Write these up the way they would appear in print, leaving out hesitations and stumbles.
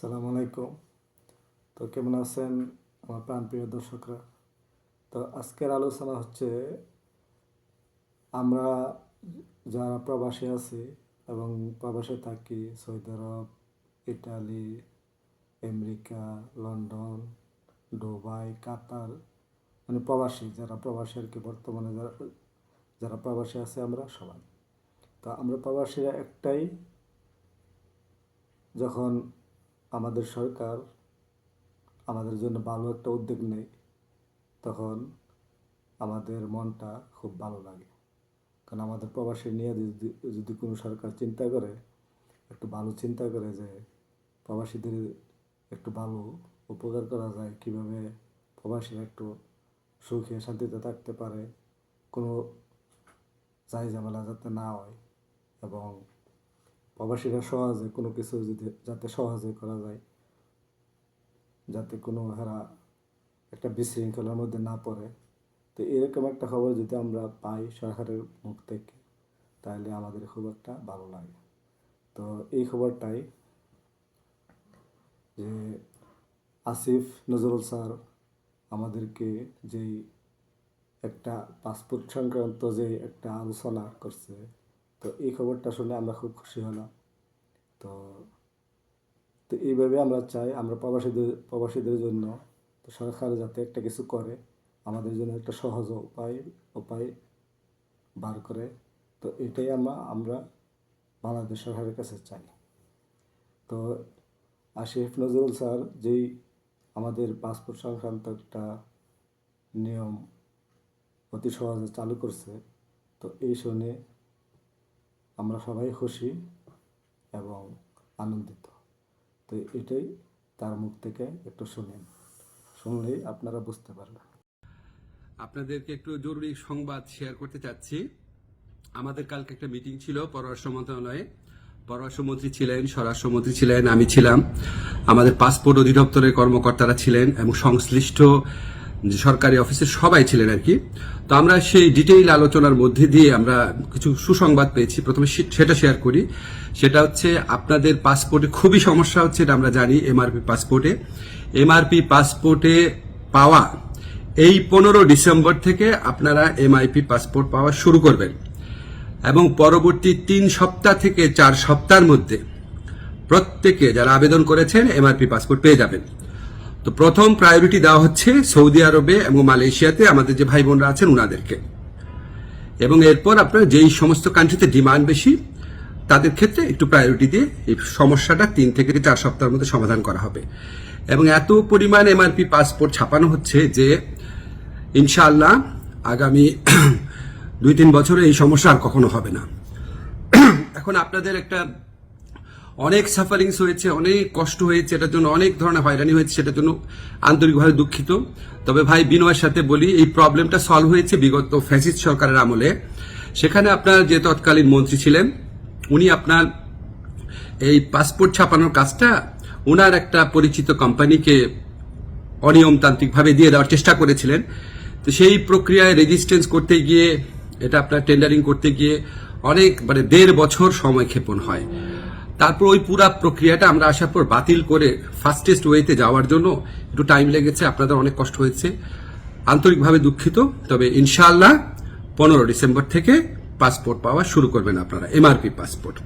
আসসালামু আলাইকুম। তো কেমন আছেন আমার প্রাণপ্রিয় দর্শকরা? তো আজকের আলোচনা হচ্ছে আমরা যারা প্রবাসী আছি এবং প্রবাসে থাকি সৌদি আরব, ইটালি, আমেরিকা, লন্ডন, দুবাই, কাতার, মানে প্রবাসী যারা প্রবাসী আর কি, বর্তমানে যারা যারা প্রবাসী আছে আমরা সবাই। তো আমরা প্রবাসীরা একটাই, যখন আমাদের সরকার আমাদের জন্য ভালো একটা উদ্যোগ নেয় তখন আমাদের মনটা খুব ভালো লাগে। কারণ আমাদের প্রবাসী নিয়ে যদি কোনো সরকার চিন্তা করে, একটু ভালো চিন্তা করে যে প্রবাসীদের একটু ভালো উপকার করা যায়, কীভাবে প্রবাসীরা একটু সুখে শান্তিতে থাকতে পারে, কোনো যাই ঝামেলা যাতে না হয়, এবং প্রবাসীরা সহজে কোনো কিছু যাতে সহজে করা যায়, যাতে কোনো হেরা একটা বিশৃঙ্খলার মধ্যে না পড়ে। তো এরকম একটা খবর যদি আমরা পাই সরকারের মুখ থেকে, তাহলে আমাদের খুব একটা ভালো লাগে। তো এই খবরটাই যে আসিফ নজরুল স্যার আমাদেরকে যেই একটা পাসপোর্ট সংক্রান্ত যে একটা আলোচনা করছে, তো এই খবরটা শুনে আমরা খুব খুশি হলাম। তো তো এইভাবে আমরা চাই আমরা প্রবাসীদের জন্য তো সরকার যাতে একটা কিছু করে, আমাদের জন্য একটা সহজ উপায় বার করে। তো এটাই আমরা বাংলাদেশ সরকারের কাছে চাই। তো আসিফ নজরুল স্যার যেই আমাদের পাসপোর্ট সংক্রান্ত একটা নিয়ম অতি সহজে চালু করছে, তো এই শুনে আমরা সবাই খুশি এবং আনন্দিত। তো এটাই তার মুখ থেকে একটু শুনলেই আপনারা বুঝতে পারবেন। আপনাদেরকে একটু জরুরি সংবাদ শেয়ার করতে চাচ্ছি। আমাদের কালকে একটা মিটিং ছিল পররাষ্ট্র মন্ত্রণালয়ে। পররাষ্ট্রমন্ত্রী ছিলেন, স্বরাষ্ট্রমন্ত্রী ছিলেন, আমি ছিলাম, আমাদের পাসপোর্ট অধিদপ্তরের কর্মকর্তারা ছিলেন এবং সংশ্লিষ্ট সরকারি অফিসের সবাই ছিলেন আর কি। তো আমরা সেই ডিটেইল আলোচনার মধ্যে দিয়ে আমরা কিছু সুসংবাদ পেয়েছি। প্রথমে সেটা শেয়ার করি। সেটা হচ্ছে আপনাদের পাসপোর্টে খুবই সমস্যা হচ্ছে, এটা আমরা জানি। এমআরপি পাসপোর্টে পাওয়া এই 15 ডিসেম্বর থেকে আপনারা এমআইপি পাসপোর্ট পাওয়া শুরু করবেন এবং পরবর্তী 3 সপ্তাহ থেকে 4 সপ্তাহের মধ্যে প্রত্যেকে যারা আবেদন করেছেন এমআরপি পাসপোর্ট পেয়ে যাবেন। তো প্রথম প্রায়োরিটি দেওয়া হচ্ছে সৌদি আরবে এবং মালয়েশিয়াতে আমাদের যে ভাই বোনরা আছেন উনাদেরকে, এবং এরপর আপনার যেই সমস্ত কান্ট্রিতে ডিমান্ড বেশি তাদের ক্ষেত্রে একটু প্রায়োরিটি দিয়ে এই সমস্যাটা 3 থেকে 4 সপ্তাহের মধ্যে সমাধান করা হবে। এবং এত পরিমাণ এমআরপি পাসপোর্ট ছাপানো হচ্ছে যে ইনশাআল্লাহ আগামী 2-3 বছরে এই সমস্যা আর কখনো হবে না। এখন আপনাদের একটা অনেক সাফারিংস হয়েছে, অনেক কষ্ট হয়েছে, এটার জন্য অনেক ধরনের হয়রানি হয়েছে, সেটার জন্য আন্তরিকভাবে দুঃখিত। তবে ভাই বিনয়ের সাথে বলি, এই প্রবলেমটা সলভ হয়েছে বিগত ফ্যাসিস্ট সরকারের আমলে। সেখানে আপনার যে তৎকালীন মন্ত্রী ছিলেন উনি আপনার এই পাসপোর্ট ছাপানোর কাজটা ওনার একটা পরিচিত কোম্পানিকে অনিয়মতান্ত্রিকভাবে দিয়ে দেওয়ার চেষ্টা করেছিলেন। তো সেই প্রক্রিয়ায় রেজিস্ট্রেন্স করতে গিয়ে, এটা আপনার টেন্ডারিং করতে গিয়ে অনেক 1.5 বছর সময় ক্ষেপণ হয়। তারপর ওই পুরো প্রক্রিয়াটা আমরা আসার পর বাতিল করে ফাস্টেস্ট ওয়েতে যাওয়ার জন্য একটু টাইম লেগেছে, আপনাদের অনেক কষ্ট হয়েছে, আন্তরিকভাবে দুঃখিত। তবে ইনশাআল্লাহ 15 ডিসেম্বর থেকে পাসপোর্ট পাওয়া শুরু করবেন আপনারা, এমআরপি পাসপোর্ট।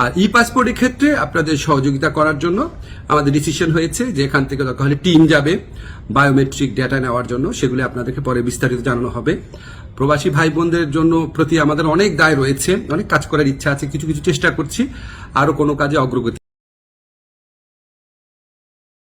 আর ই পাসপোর্টের ক্ষেত্রে আপনাদের সহযোগিতা করার জন্য আমাদের ডিসিশন হয়েছে যে এখান থেকে দরকার হলে টিম যাবে বায়োমেট্রিক ডেটা নেওয়ার জন্য, সেগুলি আপনাদেরকে পরে বিস্তারিত জানানো হবে। প্রবাসী ভাই বোনদের জন্য প্রতি আমাদের অনেক দায় রয়েছে, অনেক কাজ করার ইচ্ছা আছে, কিছু কিছু চেষ্টা করছি, আরো কোনো কাজে অগ্রগতি